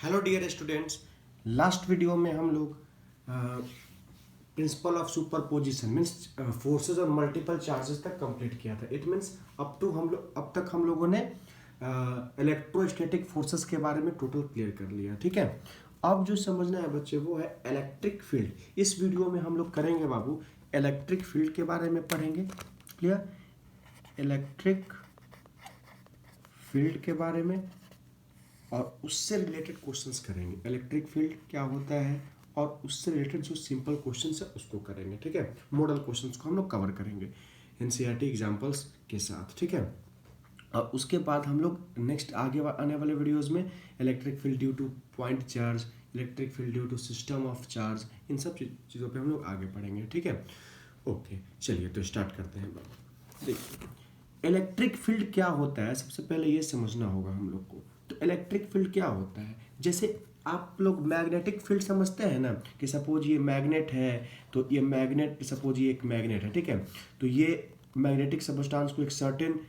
Hello dear students. Last video में हम लोग principle of superposition means forces और मल्टीपल चार्जेस तक कंप्लीट किया था। इट मीन्स अब तक हम लोगों ने इलेक्ट्रोस्टैटिक फोर्सेस के बारे में टोटल क्लियर कर लिया। ठीक है, अब जो समझना है बच्चे वो है इलेक्ट्रिक फील्ड। इस वीडियो में हम लोग करेंगे बाबू इलेक्ट्रिक फील्ड के बारे में पढ़ेंगे। क्लियर, इलेक्ट्रिक फील्ड के बारे में और उससे रिलेटेड क्वेश्चंस करेंगे। इलेक्ट्रिक फील्ड क्या होता है और उससे रिलेटेड जो सिंपल क्वेश्चंस है उसको करेंगे। ठीक है, मॉडल क्वेश्चंस को हम लोग कवर करेंगे एनसीईआरटी एग्जांपल्स के साथ। ठीक है, और उसके बाद हम लोग नेक्स्ट आगे आने वाले वीडियोस में electric field due to point charge, electric field due to system of charge, इन सब चीज़ों पे हम लोग आगे पढ़ेंगे। ठीक है, ओके चलिए तो स्टार्ट करते हैं। देखिए इलेक्ट्रिक फील्ड क्या होता है, सबसे पहले ये समझना होगा हम लोग को। तो इलेक्ट्रिक फील्ड क्या होता है, जैसे आप लोग मैग्नेटिक फील्ड समझते हैं ना, कि सपोज ये मैग्नेट है तो ये मैग्नेट, सपोज ये एक मैग्नेट है। ठीक है, तो ये मैग्नेटिक सबस्टांस को एक सर्टेन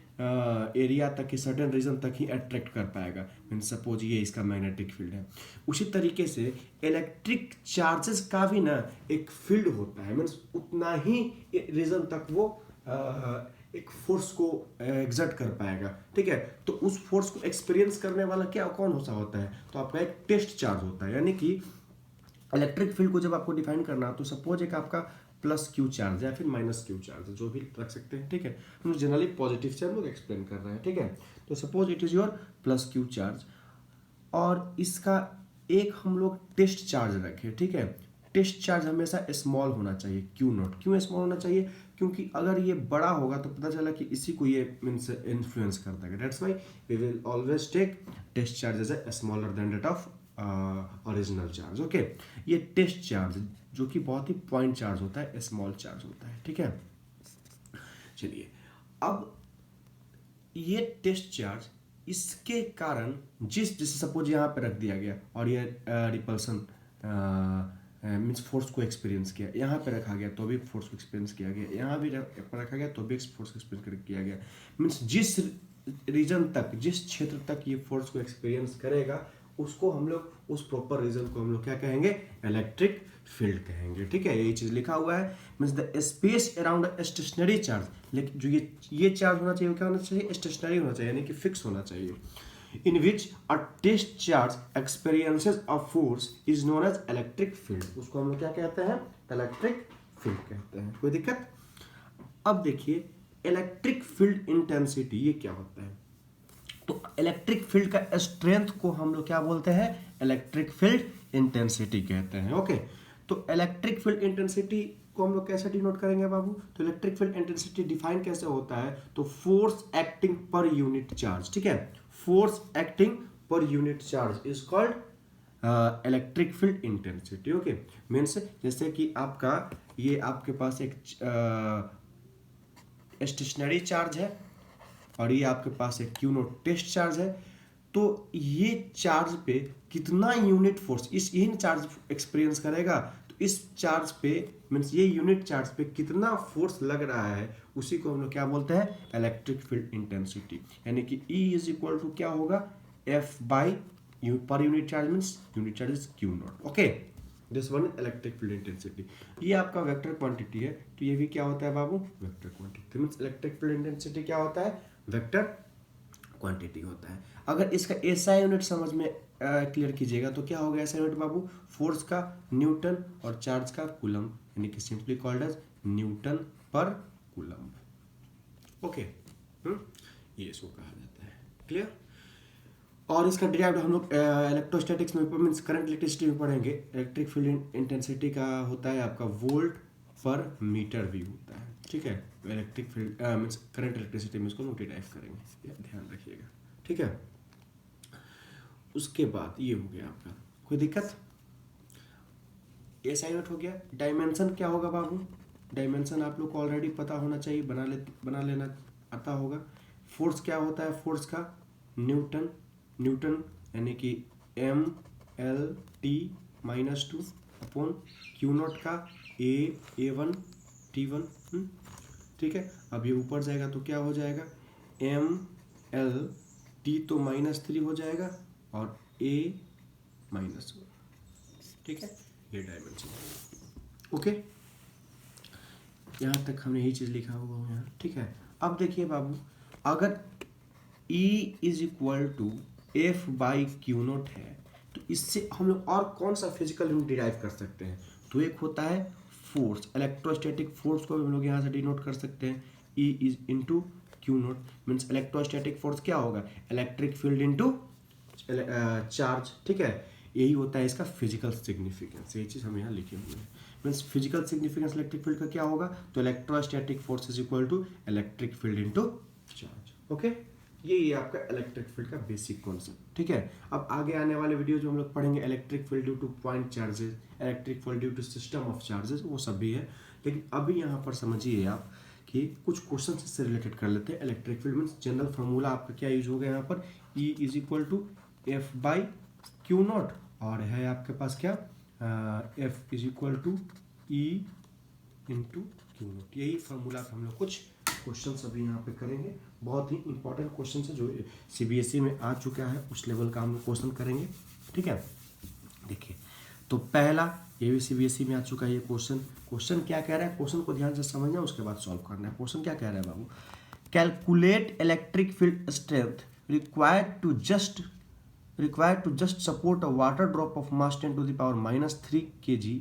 एरिया तक, एक सर्टेन रीजन तक ही अट्रैक्ट कर पाएगा। मीन सपोज ये इसका मैग्नेटिक फील्ड है। उसी तरीके से इलेक्ट्रिक चार्जेस का भी ना एक फील्ड होता है, मीन्स उतना ही रीजन तक वो एक फोर्स को एग्जर्ट कर पाएगा। ठीक है, तो उस फोर्स को एक्सपीरियंस करने वाला कौन सा होता है, तो आपका एक टेस्ट चार्ज होता है। यानी कि इलेक्ट्रिक फील्ड को जब आपको डिफाइन करना तो सपोज एक आपका प्लस क्यू चार्ज या फिर माइनस क्यू चार्ज, जो भी रख सकते हैं। ठीक है, हम जनरली पॉजिटिव से हम लोग एक्सप्लेन कर रहे हैं। ठीक है, तो suppose it is your plus Q charge और इसका एक हम लोग टेस्ट चार्ज रखें। ठीक है, टेस्ट चार्ज हमेशा स्मॉल होना चाहिए, क्यू नॉट। क्यों स्मॉल होना चाहिए, क्योंकि अगर ये बड़ा होगा तो पता चला कि इसी को ये मीन्स इन्फ्लुएंस करता है। That's why we will always take test charge as a smaller than that of original charge. Okay, ये टेस्ट चार्ज जो कि बहुत ही पॉइंट चार्ज होता है, स्मॉल चार्ज होता है। ठीक है, चलिए अब ये टेस्ट चार्ज इसके कारण जैसे सपोज यहाँ पे रख दिया गया और ये रिपल्सन मीन्स फोर्स को एक्सपीरियंस किया, यहाँ पे रखा गया तो भी फोर्स को एक्सपीरियंस किया गया, यहाँ भी रखा गया तो भी फोर्स को एक्सपीरियंस किया गया। मीन्स जिस रीजन तक, जिस क्षेत्र तक ये फोर्स को एक्सपीरियंस करेगा उसको हम लोग, उस प्रॉपर रीजन को हम लोग क्या कहेंगे, इलेक्ट्रिक फील्ड कहेंगे। ठीक है, यही चीज लिखा हुआ है। Means the space around a stationary charge, लेकिन जो ये चार्ज होना चाहिए, क्या होना चाहिए, स्टेशनरी होना चाहिए, यानी कि फिक्स होना चाहिए। in which a test charge experiences a force is known as electric field। उसको हम लोग क्या कहते हैं, इलेक्ट्रिक फील्ड कहते हैं। कोई दिक्कत? अब देखिए इलेक्ट्रिक फील्ड इंटेंसिटी ये क्या होता है, तो इलेक्ट्रिक फील्ड का स्ट्रेंथ को हम लोग क्या बोलते हैं, इलेक्ट्रिक फील्ड इंटेंसिटी कहते हैं। ओके, तो इलेक्ट्रिक फील्ड इंटेंसिटी को हम लोग कैसे डिनोट करेंगे बाबू, तो इलेक्ट्रिक फील्ड इंटेंसिटी डिफाइन कैसे होता है, तो force acting per unit charge. ठीक है, force acting per unit charge is called electric field intensity. Okay, means जैसे कि आपका ये आपके पास एक स्टेशनरी चार्ज है और ये आपके पास एक क्यू नोट टेस्ट चार्ज है, तो ये चार्ज पे कितना यूनिट फोर्स इस इन चार्ज एक्सपीरियंस करेगा, तो इस चार्ज पे मीन्स ये यूनिट चार्ज पे कितना फोर्स लग रहा है, उसी को हम लोग क्या बोलते हैं, इलेक्ट्रिक फील्ड इंटेंसिटी। यानी कि E इज इक्वल टू क्या होगा, F by per unit charge means unit charge is Q not. Okay, this one is electric field intensity. ये आपका वेक्टर क्वांटिटी है, तो ये भी क्या होता है बाबू, vector quantity. Means electric field intensity क्या होता है, वेक्टर क्वांटिटी होता है। अगर इसका एसआई यूनिट समझ में क्लियर कीजिएगा तो क्या होगा एसआई यूनिट बाबू, फोर्स का न्यूटन और चार्ज का कूलम, यानी कि सिंपली कॉल्ड एज न्यूटन पर कूलम। ओके, ये इसको कहा जाता है। क्लियर? और इसका डिराइव्ड हम लोग इलेक्ट्रोस्टैटिक्स में मीन्स करंट इलेक्ट्रिसिटी में पढ़ेंगे। इलेक्ट्रिक फील्ड इंटेंसिटी का होता है आपका वोल्ट पर मीटर भी होता है। ठीक है, electric field means current electricity में इसको हम डिराइव करेंगे, ध्यान रखिएगा। ठीक है, उसके बाद ये हो गया आपका, कोई दिक्कत, एसआई यूनिट हो गया। डायमेंशन क्या होगा बाबू, डायमेंशन आप लोग को ऑलरेडी पता होना चाहिए, बना लेना आता होगा। फोर्स क्या होता है, फोर्स का न्यूटन, न्यूटन यानी कि MLT-2 अपॉन क्यू नॉट का A1 T1। ठीक है, अब ये ऊपर जाएगा तो क्या हो जाएगा, MLT तो -3 हो जाएगा और A -1। ठीक है, ये डायमेंशन। ओके, यहाँ तक हमने यही चीज़ लिखा होगा यहाँ। ठीक है, अब देखिए बाबू, अगर E is equal to F by q naught है तो इससे हम लोग और कौन सा फिजिकल यूनिट डिराइव कर सकते हैं? तो एक होता है फोर्स, इलेक्ट्रोस्टैटिक फोर्स को भी हम लोग यहाँ से डिनोट कर सकते हैं। E is into Q note means electrostatic force क्या होगा? Electric field into charge. ठीक है, यही होता है इसका फिजिकल सिग्निफिकेंस। ये चीज़ हम यहाँ लिखे हुए हैं। Means physical significance electric field का क्या होगा? तो electrostatic force is equal to electric field into charge. Okay, ये आपका इलेक्ट्रिक फील्ड का बेसिक कॉन्सेप्ट। ठीक है, अब आगे आने वाले वीडियो जो हम लोग पढ़ेंगे electric field due to point charges, electric field due to system of charges, वो सब भी है। लेकिन अभी यहाँ पर समझिए आप कि कुछ क्वेश्चन से रिलेटेड कर लेते हैं। Electric field means general formula आपका क्या यूज होगा यहाँ पर? E is equal to F by q naught, और है आपके पास क्या? F is equal to E into q naught. यही फार्मूला हम लोग कुछ क्वेश्चन अभी यहाँ पे करेंगे। बहुत ही इंपॉर्टेंट क्वेश्चन है जो CBSE में आ चुका है, उस लेवल का हम लोग क्वेश्चन करेंगे। ठीक है, देखिए तो पहला, ये भी CBSE में आ चुका है ये क्वेश्चन। क्वेश्चन क्या कह रहा है? क्वेश्चन को ध्यान से समझना, उसके बाद सॉल्व करना है। क्वेश्चन क्या कह रहा है बाबू? Calculate electric field strength required to just support a water drop of mass 10 to the power -3 kg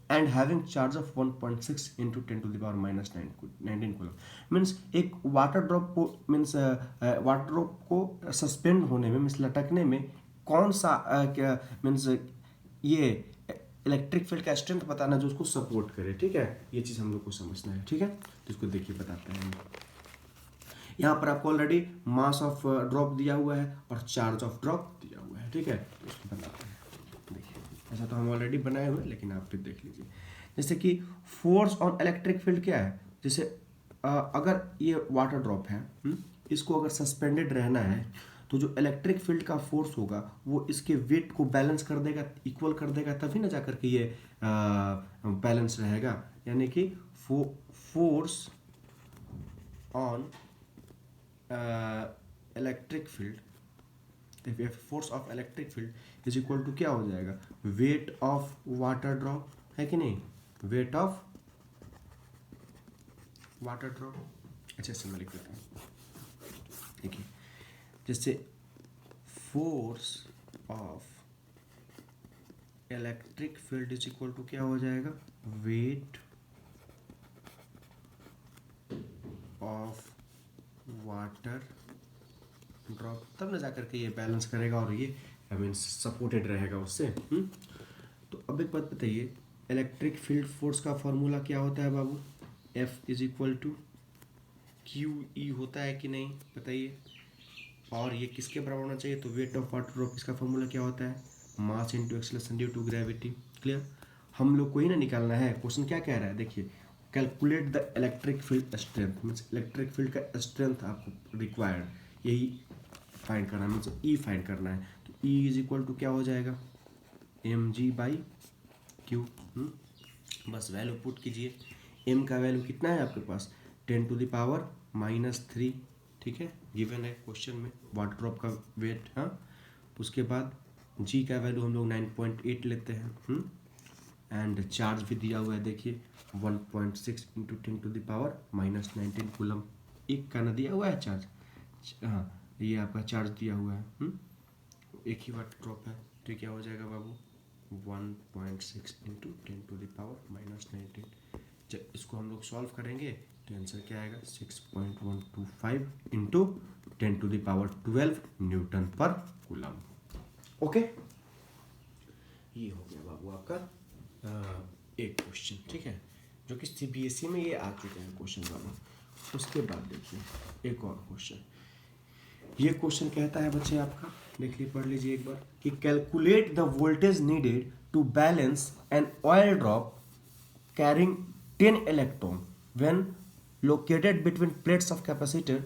and having charge of 1.6 into 10 to the power -19 coulomb. Means एक वाटर ड्रॉप को means water drop को suspend होने में means लटकने में कौन सा क्या मीन्स ये इलेक्ट्रिक फील्ड का स्ट्रेंथ बताना जो उसको सपोर्ट करे। ठीक है, ये चीज़ हम लोग को समझना है। ठीक है, तो इसको देखिए बताते हैं। यहाँ पर आपको ऑलरेडी मास ऑफ ड्रॉप दिया हुआ है और चार्ज ऑफ ड्रॉप दिया हुआ है। ठीक है, तो इसको बताते हैं। ऐसा तो हम ऑलरेडी बनाए हुए, लेकिन आप फिर देख लीजिए। जैसे कि फोर्स ऑन इलेक्ट्रिक फील्ड क्या है? जैसे अगर ये वाटर ड्रॉप है, इसको अगर सस्पेंडेड रहना है तो जो इलेक्ट्रिक फील्ड का फोर्स होगा वो इसके वेट को बैलेंस कर देगा, इक्वल कर देगा, तभी ना जाकर के ये बैलेंस रहेगा। यानी कि force on electric field, force of electric field is equal to क्या हो जाएगा? वेट ऑफ वाटर ड्रॉप, है कि नहीं? Weight of water drop. अच्छा, से मैं लिख देता हूँ। देखिए, जैसे force of electric field is equal to क्या हो जाएगा? वेट ऑफ वाटर ड्रॉप, तब ना जाकर के ये बैलेंस करेगा और ये मीन्स सपोर्टेड रहेगा उससे। तो अब एक बात बताइए, इलेक्ट्रिक फील्ड फोर्स का फॉर्मूला क्या होता है बाबू? F is equal to QE होता है कि नहीं बताइए। और ये किसके बराबर होना चाहिए? तो वेट ऑफ वाटर ड्रॉप, इसका फॉर्मूला क्या होता है? Mass into acceleration due to gravity. Clear, हम लोग को ही ना निकालना है। क्वेश्चन क्या कह रहा है? देखिए, calculate the electric field strength means electric field का स्ट्रेंथ आपको रिक्वायर्ड, यही फाइंड करना है, मीन्स E फाइंड करना है। तो E इज इक्वल टू क्या हो जाएगा? mg/q। बस वैल्यू पुट कीजिए। m का वैल्यू कितना है आपके पास? 10 to the power -3। ठीक है, गिवन है क्वेश्चन में वाटर ड्रॉप का वेट। हाँ, उसके बाद g का वैल्यू हम लोग 9.8 लेते हैं। एंड चार्ज भी दिया हुआ है, देखिए 1.6 into 10 to the power -19 coulomb. एक का ना दिया हुआ है चार्ज, हाँ ये आपका चार्ज दिया हुआ है। एक ही वाटर ड्रॉप है, तो क्या हो जाएगा बाबू? 1.6 इंटू 10 to the power -19। जब इसको हम लोग सॉल्व करेंगे तो आंसर क्या आएगा? 6.125 into 10 to the power 12 Newton पर कूलम। ओके, ये हो गया बाबू आपका एक क्वेश्चन। ठीक है, जो कि CBSE में ये आ चुके हैं क्वेश्चन बाबू। उसके बाद देखिए एक और क्वेश्चन। ये क्वेश्चन कहता है बच्चे आपका, देख लीजिए, पढ़ लीजिए एक बार, कि calculate the voltage needed to balance an oil drop carrying 10 electron when located between plates of capacitor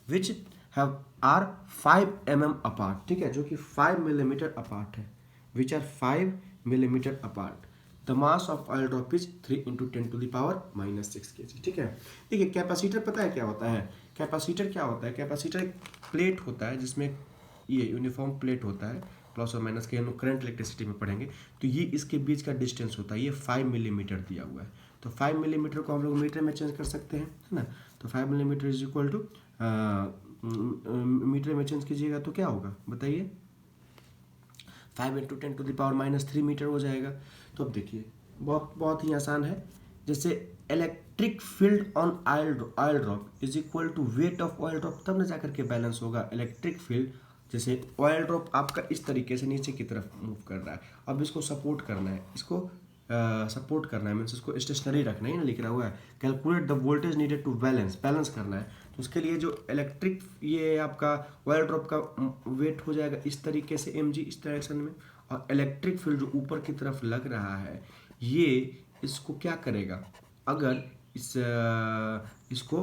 which have are 5 mm apart. ठीक है, जो कि 5 मिलीमीटर अपार्ट है, which are 5 millimetre apart. The mass of oil drop is 3 into 10 to the power -6 kg। ठीक है, देखिए capacitor पता है क्या होता है? कैपेसिटर क्या होता है? कैपेसिटर एक प्लेट होता है जिसमें ये यूनिफॉर्म प्लेट होता है, प्लस और माइनस के हम लोग करंट इलेक्ट्रिसिटी में पढ़ेंगे, तो ये इसके बीच का डिस्टेंस होता है, ये 5 मिलीमीटर दिया हुआ है। तो 5 मिलीमीटर को हम लोग मीटर में चेंज कर सकते हैं, है ना। तो 5 millimetre is equal to metre में चेंज कीजिएगा तो क्या होगा बताइए? 5 इंटू 10⁻³ मीटर हो जाएगा। तो अब देखिए बहुत ही आसान है। जैसे electric field on oil drop is equal to weight of oil drop, तब ना जाकर के बैलेंस होगा। इलेक्ट्रिक फील्ड जैसे ऑयल ड्रॉप आपका इस तरीके से नीचे की तरफ मूव कर रहा है, अब इसको सपोर्ट करना है, इसको सपोर्ट करना है, मीन्स इसको स्टेशनरी रखना है ना, लिख रहा हुआ है calculate the voltage needed to balance करना है। तो उसके लिए जो इलेक्ट्रिक ये आपका ऑयल ड्रॉप का वेट हो जाएगा इस तरीके से mg इस डायरेक्शन में, और इलेक्ट्रिक फील्ड जो ऊपर की तरफ लग रहा है ये इसको क्या करेगा, अगर इसको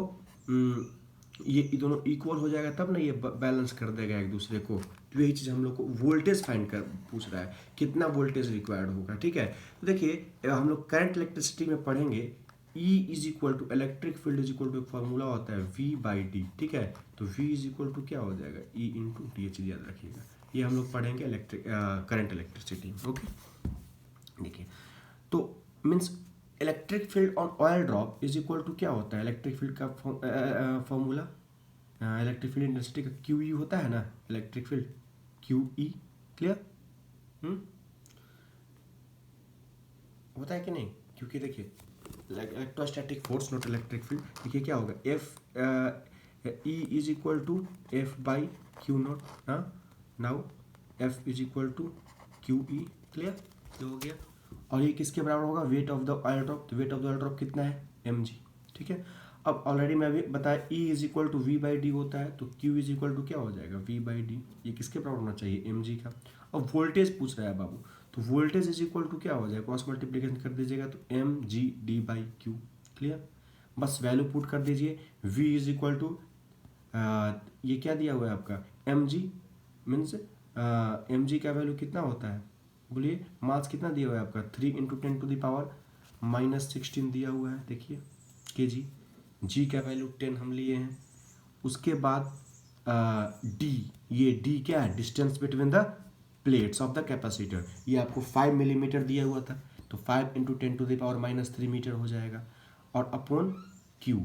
ये दोनों इक्वल हो जाएगा तब ना ये बैलेंस कर देगा एक दूसरे को। तो यही चीज़ हम लोग को वोल्टेज फाइंड कर पूछ रहा है, कितना वोल्टेज रिक्वायर्ड होगा, ठीक है। तो देखिए हम लोग करंट इलेक्ट्रिसिटी में पढ़ेंगे, E is equal to electric field is equal to एक फॉर्मूला होता है V/D, ठीक है। तो V इज इक्वल टू क्या हो जाएगा, E इंटू डी, ये चीज़ याद रखिएगा। ये हम लोग पढ़ेंगे करंट इलेक्ट्रिसिटी में, ओके। देखिए तो means electric field on oil drop is equal to क्या होता है, इलेक्ट्रिक फील्ड का फॉर्मूला, इलेक्ट्रिक फील्ड इंटेंसिटी का QE होता है ना, इलेक्ट्रिक फील्ड QE, क्लियर होता है कि नहीं? क्योंकि देखिए electrostatic force not electric field, देखिए क्या होगा, E is equal to F/Q0, हाँ now F is equal to QE, clear हो गया। और ये किसके बराबर होगा, weight of the oil drop. तो weight of the oil drop कितना है, mg, ठीक है। अब ऑलरेडी मैं अभी बताया E is equal to V/D होता है, तो Q इज इक्वल टू क्या हो जाएगा, V/D। ये किसके बराबर होना चाहिए, mg का। अब वोल्टेज पूछ रहा है बाबू, तो वोल्टेज इज इक्वल टू क्या हो जाएगा, क्रॉस मल्टीप्लिकेशन कर दीजिएगा तो mg/d/q, क्लियर। बस वैल्यू पुट कर दीजिए, V इज इक्वल टू ये क्या दिया हुआ है आपका mg, मीन्स mg का वैल्यू कितना होता है बोलिए, मास कितना दिया हुआ है आपका 3 इंटू 10⁻⁻16 दिया हुआ है, देखिए kg। g का वैल्यू 10 हम लिए हैं। उसके बाद d, ये d क्या है, distance between the plates of the capacitor, ये आपको 5 मिलीमीटर दिया हुआ था, तो 5 इंटू 10⁻³ मीटर हो जाएगा। और अपॉन q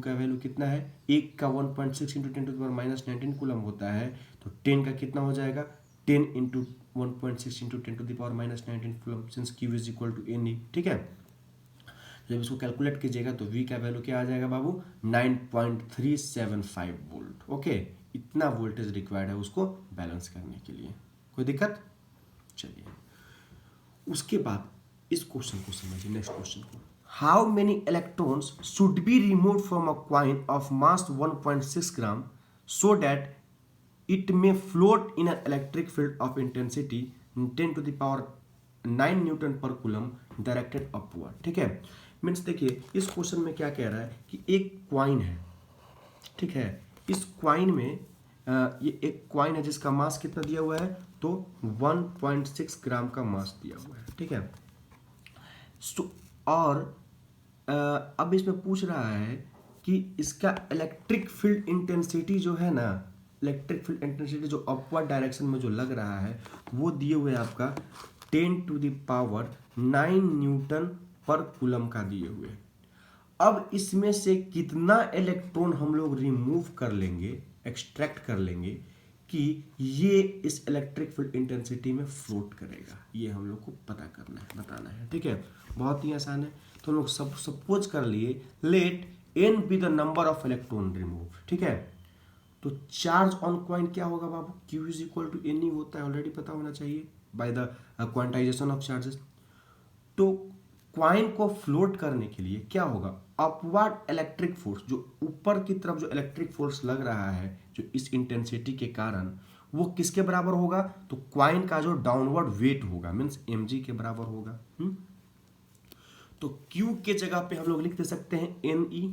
का वैल्यू कितना है, एक का 1.6 इंटू 10⁻⁻19 कूलम होता है, तो 10 का कितना हो जाएगा, 10 into 1.6 into 10⁻⁻19 coulomb, since q is equal to ne, ठीक है। जब इसको कैलकुलेट कीजिएगा तो v का वैल्यू क्या आ जाएगा बाबू, 9.375 वोल्ट, ओके। इतना वोल्टेज रिक्वायर्ड है उसको बैलेंस करने के लिए, कोई दिक्कत? चलिए उसके बाद इस क्वेश्चन को समझिए, नेक्स्ट क्वेश्चन को। How many electrons should be remove from a coin of mass 1.6 gram so that it may float in an electric field of intensity 10⁻⁹ Newton पर कूलम डायरेक्टेड अपवर्ड, ठीक है। मीन्स देखिए इस question में क्या कह रहा है कि एक क्वाइन है, ठीक है। इस क्वाइन में ये एक क्वाइन है जिसका मास कितना दिया हुआ है, तो 1.6 ग्राम का मास दिया हुआ है, ठीक है। और अब इसमें पूछ रहा है कि इसका इलेक्ट्रिक फील्ड इंटेंसिटी जो है ना, इलेक्ट्रिक फील्ड इंटेंसिटी जो अपवर्ड डायरेक्शन में जो लग रहा है वो दिए हुए आपका 10⁹ न्यूटन पर कूलम का दिए हुए। अब इसमें से कितना इलेक्ट्रॉन हम लोग रिमूव कर लेंगे, एक्सट्रैक्ट कर लेंगे कि ये इस इलेक्ट्रिक फील्ड इंटेंसिटी में फ्लोट करेगा, ये हम लोग को पता करना है, बताना है, ठीक है। बहुत ही आसान है। तो हम लोग सपोज कर लिए let n be the number of electron remove, ठीक है। तो चार्ज ऑन क्वाइन क्या होगा बाबू, Q is equal to ne होता है, ऑलरेडी पता होना चाहिए by the quantization of charges. तो क्वाइन को फ्लोट करने के लिए क्या होगा, अपवर्ड इलेक्ट्रिक फोर्स, जो ऊपर की तरफ जो इलेक्ट्रिक फोर्स लग रहा है जो इस इंटेंसिटी के कारण, वो किसके बराबर होगा, तो क्वाइन का जो डाउनवर्ड वेट होगा मीन्स mg के बराबर होगा। तो Q के जगह पे हम लोग लिख दे सकते हैं ne,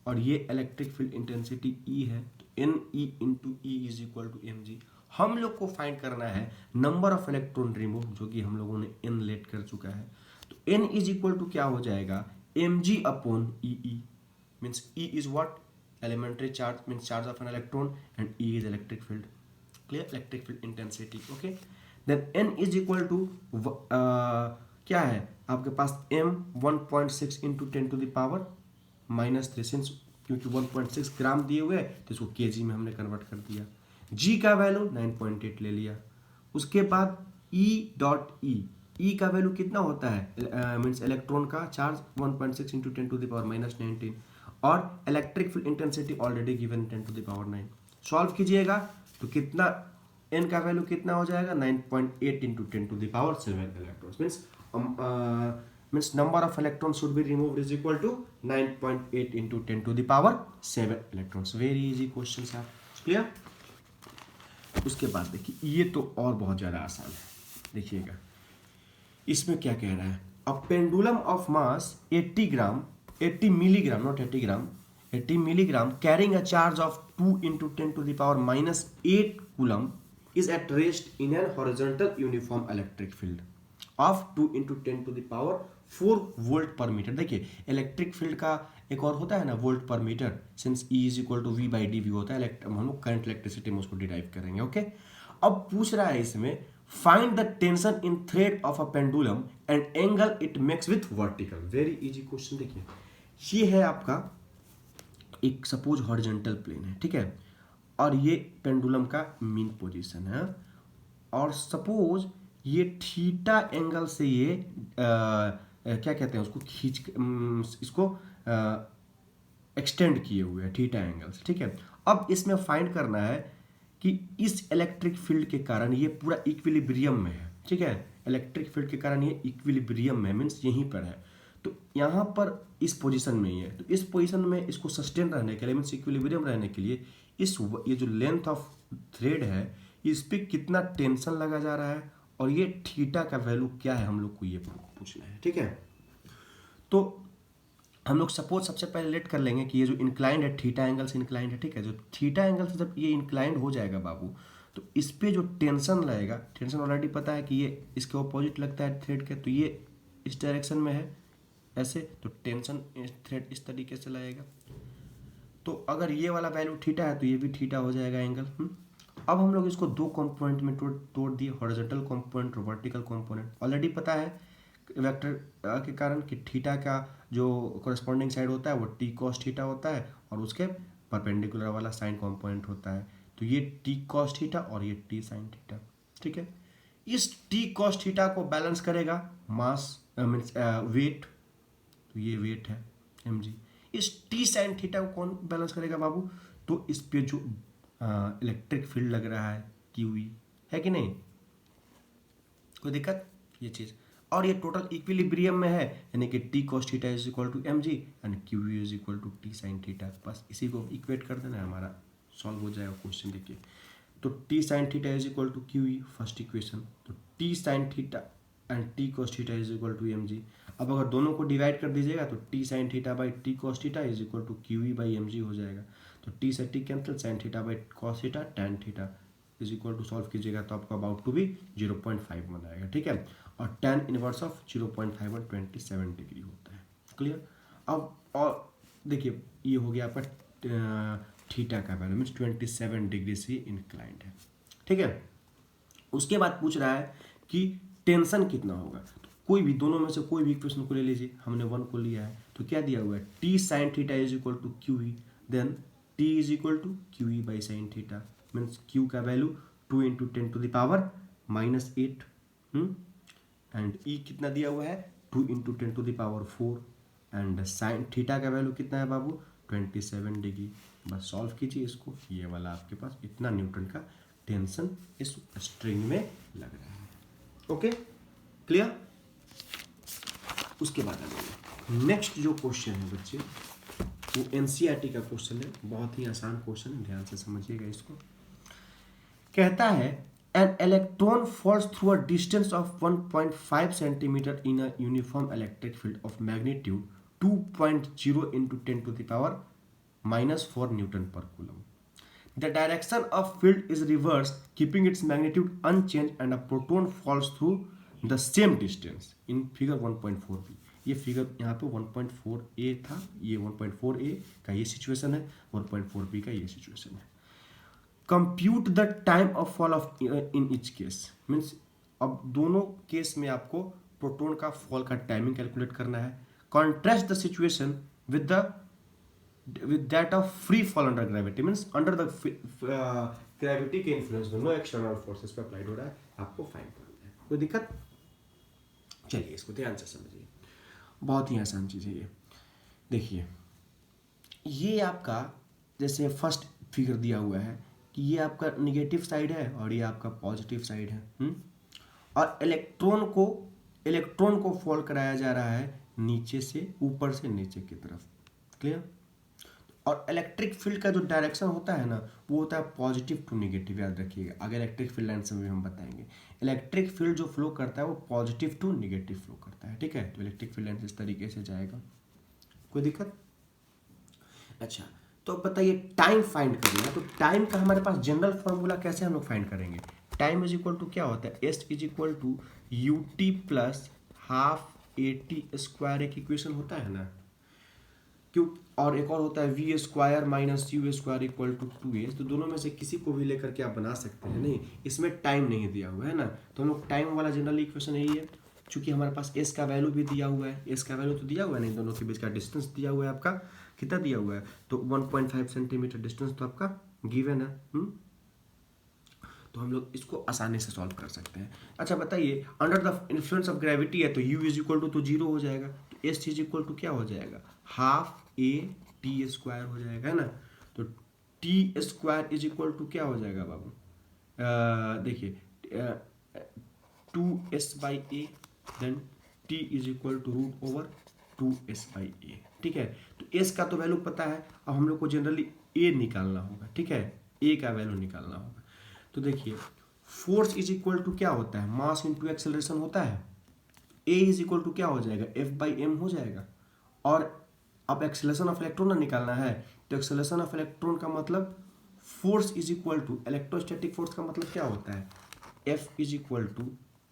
और ये इलेक्ट्रिक फील्ड इंटेंसिटी E है, तो ne into E is equal to mg। हम लोग को फाइंड करना है नंबर ऑफ इलेक्ट्रॉन रिमूव, जो कि हम लोगों ने n लेट कर चुका है। तो n इज इक्वल टू क्या हो जाएगा, mg upon E, means E is what, elementary charge means charge of an electron, and E is electric field. Clear? Electric field intensity. Okay, then N is equal to क्या है आपके पास M 1.6 into 10⁻³ since क्योंकि 1.6 ग्राम दिए हुए तो इसको KG में हमने कन्वर्ट कर दिया। G का वैल्यू 9.8 ले लिया। उसके बाद E का वैल्यू कितना होता है मीन्स इलेक्ट्रॉन का चार्ज 1.6 इंटू 10⁻⁹ और electric field intensity already given 10⁹ solve कीजिएगा तो कितना n का वैल्यू कितना हो जाएगा 9.8 into 10⁻⁷ electrons means number of electron should be removed is equal to 9.8 into 10⁻⁷ electrons. Very easy question है, क्लियर। उसके बाद देखिए ये तो और बहुत ज़्यादा आसान है। देखिएगा इसमें क्या कह रहा है, a pendulum of mass 80 gram 80 milligram not 80 gram 80 milligram carrying a charge of 2 into 10⁻⁸ coulomb is at rest in an horizontal uniform electric field of 2 into 10⁴ volt per metre. देखिए इलेक्ट्रिक फील्ड का एक और होता है ना volt per metre, since E is equal to V/dV होता है, हम लोग करंट इलेक्ट्रिसिटी में उसको डिराइव करेंगे। ओके, अब पूछ रहा है इसमें find the tension in thread of a pendulum and angle it makes with vertical. Very easy question. देखिए ये है आपका एक सपोज हॉरिजॉन्टल प्लेन है, ठीक है, और ये पेंडुलम का मीन पोजीशन है, और सपोज ये थीटा एंगल से ये क्या कहते हैं उसको खींच इसको एक्सटेंड किए हुए हैं थीटा एंगल से, ठीक है। अब इसमें फाइंड करना है कि इस इलेक्ट्रिक फील्ड के कारण ये पूरा इक्विलिब्रियम में है, ठीक है, इलेक्ट्रिक फील्ड के कारण ये इक्विलिब्रियम में मीन्स यहीं पर है, तो यहाँ पर इस पोजीशन में ही है, तो इस पोजीशन में इसको सस्टेन रहने के लिए मीन्स इक्विलिब्रियम रहने के लिए ये जो लेंथ ऑफ थ्रेड है इस पे कितना टेंशन लगा जा रहा है और ये थीटा का वैल्यू क्या है हम लोग को ये पूछना है, ठीक है। तो हम लोग सपोज सबसे पहले लेट कर लेंगे कि ये जो इंक्लाइंड है थीटा एंगल से इंक्लाइंड है, ठीक है। जो थीटा एंगल से जब ये इंक्लाइंड हो जाएगा बाबू तो इस पे जो टेंशन लगेगा, टेंशन ऑलरेडी पता है कि ये इसके ऑपोजिट लगता है थ्रेड के, तो ये इस डायरेक्शन में है ऐसे, तो टेंशन थ्रेड इस तरीके से लगेगा। तो अगर ये वाला वैल्यू थीटा है तो ये भी थीटा हो जाएगा एंगल। अब हम लोग इसको दो कंपोनेंट में तोड़ दिए, हॉरिजॉन्टल कंपोनेंट और वर्टिकल कंपोनेंट। ऑलरेडी पता है वेक्टर के कारण कि थीटा का जो कॉरेस्पॉन्डिंग साइड होता है वो टी कॉस थीटा होता है और उसके परपेंडिकुलर वाला साइन कंपोनेंट होता है, तो ये टी कॉस थीटा और ये टी साइन थीटा, ठीक है। इस टी कॉस थीटा को बैलेंस करेगा मास मीन्स वेट, तो ये वेट है mg। इस टी साइन थीटा को कौन बैलेंस करेगा बाबू, तो इस पे जो इलेक्ट्रिक फील्ड लग रहा है QE है कि नहीं, कोई दिक्कत ये चीज, और ये टोटल इक्विलिब्रियम में है यानी कि T cos theta is equal to mg and QE is equal to T sine theta. बस इसी को इक्वेट कर देना, हमारा सॉल्व हो जाएगा क्वेश्चन। देखिए तो T sine theta is equal to QE first equation, तो T sine theta and T cos theta is equal to mg। अब अगर दोनों को डिवाइड कर दीजिएगा तो T sine theta by T cos theta is equal to QE by mg हो जाएगा, तो टी से T cancel, sine theta by cos theta tan theta is equal to solve कीजिएगा तो आपको अबाउट टू भी 0.5 आएगा, ठीक है, और टैन इनवर्स ऑफ 0.5 27 डिग्री होता है, क्लियर। अब और देखिए ये हो गया आपका थीटा का वैल्यू मीन्स 27 डिग्री से इंक्लाइंड है, ठीक है। उसके बाद पूछ रहा है कि टेंशन कितना होगा, तो कोई भी दोनों में से कोई भी इक्वेशन को ले लीजिए, हमने 1 को लिया है तो क्या दिया हुआ है T sine theta is equal to QE, then T is equal to QE by sine theta means Q का वैल्यू 2 इंटू 10⁻⁸ एंड E कितना दिया हुआ है 2 इंटू 10⁴ एंड साइन थीटा का वैल्यू कितना है बाबू 27 डिग्री। बस सॉल्व कीजिए इसको, ये वाला आपके पास इतना न्यूटन का टेंशन इस स्ट्रिंग में लग रहा है, ओके क्लियर। उसके बाद नेक्स्ट जो क्वेश्चन है बच्चे वो NCERT का क्वेश्चन है, बहुत ही आसान क्वेश्चन है, ध्यान से समझिएगा इसको। कहता है an electron falls through a distance of 1.5 centimeter in a uniform electric field of magnitude 2.0 into 10⁻⁻4 Newton per coulomb. The direction of field is reversed, keeping its magnitude unchanged, and a proton falls through the same distance in figure 1.4b. ये figure यहाँ पे 1.4a था, ये 1.4a का ये situation है, 1.4b का ये सिचुएशन है। Compute the time of fall of in each case, means अब दोनों केस में आपको प्रोटॉन का फॉल का टाइमिंग कैलकुलेट करना है। Contrast the situation with that of free fall under gravity, means under the gravity के इन्फ्लुएंस में, नो एक्सटर्नल फोर्सेस पे अप्लाइड हो रहा है, आपको फाइंड करना है। कोई दिक्कत? चलिए इसको ध्यान से समझिए, बहुत ही आसान चीज़ है ये। देखिए ये आपका जैसे फर्स्ट फिगर दिया हुआ है कि ये आपका निगेटिव साइड है और ये आपका पॉजिटिव साइड है। और इलेक्ट्रॉन को फॉल कराया जा रहा है नीचे से ऊपर से नीचे की तरफ। क्लियर? और इलेक्ट्रिक फील्ड का जो डायरेक्शन होता है ना, वो होता है पॉजिटिव टू नेगेटिव, याद रखिएगा। आगे इलेक्ट्रिक फील्ड लाइन से भी हम बताएंगे। इलेक्ट्रिक फील्ड जो फ्लो करता है वो पॉजिटिव टू नेगेटिव फ्लो करता है, ठीक है। तो इलेक्ट्रिक फील्ड लाइन इस तरीके से जाएगा। कोई दिक्कत? अच्छा, तो अब बताइए टाइम फाइंड करना है, तो टाइम का हमारे पास जनरल फॉर्मूला कैसे हम लोग फाइंड करेंगे? टाइम इज इक्वल टू क्या होता है? S is equal to u t plus half a t square, एक इक्वेशन होता है ना, क्यों? और एक और होता है v square minus u square equal to 2a। तो दोनों में से किसी को भी लेकर के आप बना सकते हैं। नहीं, इसमें टाइम नहीं दिया हुआ है ना, तो हम लोग टाइम वाला जनरल इक्वेशन यही है। चूंकि हमारे पास एस का वैल्यू भी दिया हुआ है, एस का वैल्यू तो दिया हुआ है, नहीं, दोनों के बीच का डिस्टेंस दिया हुआ है आपका, कितना दिया हुआ है? तो 1.5 सेंटीमीटर डिस्टेंस तो आपका गिवन है। तो हम लोग इसको आसानी से सॉल्व कर सकते हैं। अच्छा बताइए, under the influence of gravity है तो u इज इक्वल टू तो 0 हो जाएगा, तो एस इज इक्वल टू क्या हो जाएगा? हाफ ए टी स्क्वायर हो जाएगा, है ना। तो t square is equal to क्या हो जाएगा बाबू? देखिए 2s/a, then t is equal to root over 2s/a, ठीक है। तो s का तो वैल्यू पता है, अब हम लोग को जनरली a निकालना होगा, ठीक है। a का वैल्यू निकालना होगा। तो देखिए फोर्स इज इक्वल टू क्या होता है? मास इंटू एक्सेलरेशन होता है। a इज इक्वल टू क्या हो जाएगा? F/m हो जाएगा। और अब एक्सेलरेशन ऑफ इलेक्ट्रॉन निकालना है, तो एक्सेलरेशन ऑफ इलेक्ट्रॉन का मतलब force is equal to electrostatic force का मतलब क्या होता है? F इज इक्वल टू,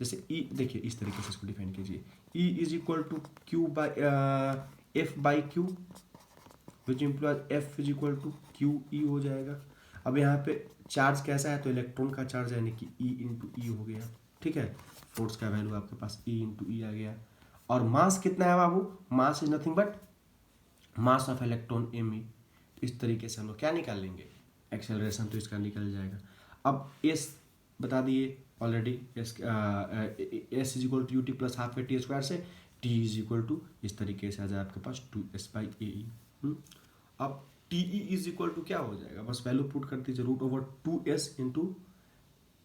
जैसे E, देखिए इस तरीके से इसको डिफाइन कीजिए, E is equal to F/Q, which implies F is equal to QE हो जाएगा। अब यहाँ पे चार्ज कैसा है? तो इलेक्ट्रॉन का चार्ज यानी कि E इंटू ई हो गया, ठीक है। फोर्स का वैल्यू आपके पास E इंटू ई आ गया। और मास कितना है बाबू? Mass is nothing but mass of electron me। इस तरीके से हम लोग क्या निकाल लेंगे? एक्सेलरेशन तो इसका निकल जाएगा। अब एस बता दिए already, s is equal to u t plus half a t square से टी इज इक्वल टू इस तरीके से आ जाए आपके पास 2s/a। अब टी ई इज इक्वल टू क्या हो जाएगा? बस वैल्यू पुट कर दीजिए, root over 2s into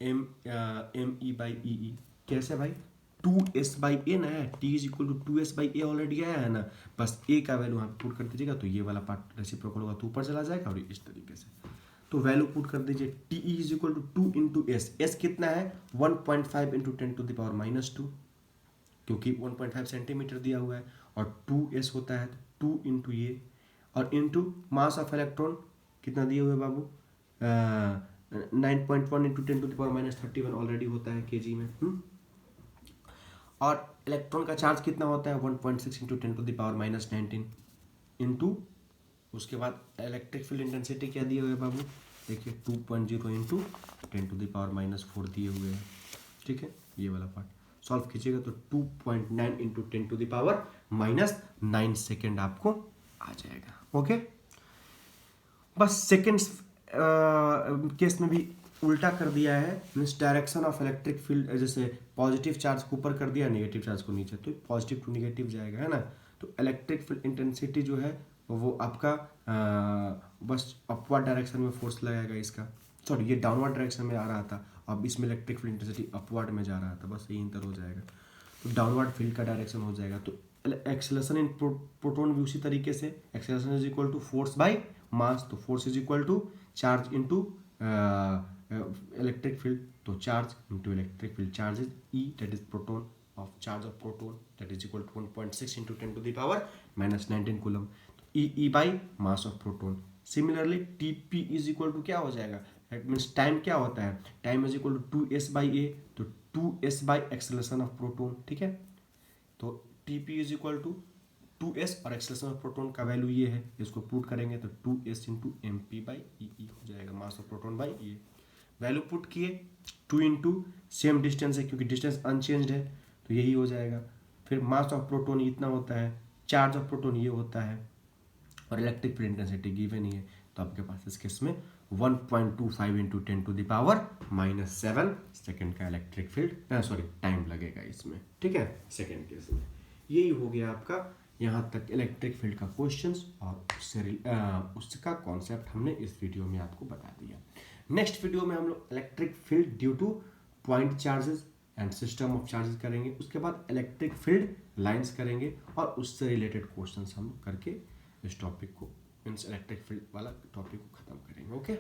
me/e। कैसे भाई? 2s/a ना है, t is equal to 2s/a already आया है ना, बस a का वैल्यू यहाँ पे पुट कर दीजिएगा, तो ये वाला पार्ट रेसिप्रोकल होगा तो ऊपर चला जाएगा, और इस तरीके से तो वैल्यू पुट कर दीजिए। T is equal to 2 into s, s कितना है? 1.5 इंटू 10⁻⁻², क्योंकि 1.5 सेंटीमीटर दिया हुआ है, और 2s होता है तो 2 इंटू ये, और इंटू मास ऑफ इलेक्ट्रॉन कितना दिए हुए बाबू? 9.1 इंटू 10⁻31 ऑलरेडी होता है केजी में। और इलेक्ट्रॉन का चार्ज कितना होता है? 1.6 इंटू 10⁻19 इंटू, उसके बाद इलेक्ट्रिक फील्ड इंटेंसिटी क्या दिए हुए बाबू? देखिए 2.0 इंटू 10⁻⁴ दिए हुए हैं, ठीक है। ये वाला पार्ट सॉल्व कीजिएगा तो 2.9 इंटू 10⁻⁹ सेकेंड आपको आ जाएगा। ओके, बस सेकेंड्स केस में भी उल्टा कर दिया है, means direction of electric field, जैसे पॉजिटिव चार्ज को ऊपर कर दिया, नेगेटिव चार्ज को नीचे, तो पॉजिटिव टू नेगेटिव जाएगा, है ना। तो इलेक्ट्रिक फील्ड इंटेंसिटी जो है वो आपका बस अपवर्ड डायरेक्शन में फोर्स लगाएगा इसका, सॉरी ये डाउनवर्ड डायरेक्शन में आ रहा था, अब इसमें इलेक्ट्रिक फील्ड इंटेंसिटी अपवर्ड में जा रहा था, बस यही अंतर हो जाएगा। तो डाउनवर्ड फील्ड का डायरेक्शन हो जाएगा। तो एक्सेलरेशन इन प्रोटॉन भी उसी तरीके से, acceleration is equal to force by mass, तो force is equal to charge into electric field, तो charge into electric field, charge is E, that is proton of charge of proton, that is equal to 1.6 into 10⁻⁻19 coulomb, E by mass of proton. Similarly TP is equal to क्या हो जाएगा? That means time क्या होता है? Time is equal to 2s/a, तो 2s by acceleration of proton, ठीक है। तो T TP is equal to 2s और एक्सेलरेशन ऑफ प्रोटॉन का वैल्यू ये है, इसको पुट करेंगे तो 2s into M P by E हो जाएगा, मास ऑफ प्रोटॉन बाई ये वैल्यू पुट किए, 2 इंटू सेम डिस्टेंस है क्योंकि डिस्टेंस अनचेंज्ड है तो यही हो जाएगा। फिर मास ऑफ प्रोटॉन इतना होता है, चार्ज ऑफ प्रोटॉन ये होता है और इलेक्ट्रिक फील्ड इंटेंसिटी गिवन ही है, तो आपके पास इस केस में 1.25 इंटू 10⁻⁻7 सेकेंड का इलेक्ट्रिक फील्ड सॉरी टाइम लगेगा इसमें, ठीक है, सेकेंड केस में। यही हो गया आपका यहाँ तक इलेक्ट्रिक फील्ड का क्वेश्चंस और उसका कॉन्सेप्ट हमने इस वीडियो में आपको बता दिया। नेक्स्ट वीडियो में हम लोग electric field due to point charges and system of charges करेंगे, उसके बाद इलेक्ट्रिक फील्ड लाइंस करेंगे और उससे रिलेटेड क्वेश्चंस हम करके इस टॉपिक को मीन्स इलेक्ट्रिक फील्ड वाला टॉपिक को खत्म करेंगे। ओके।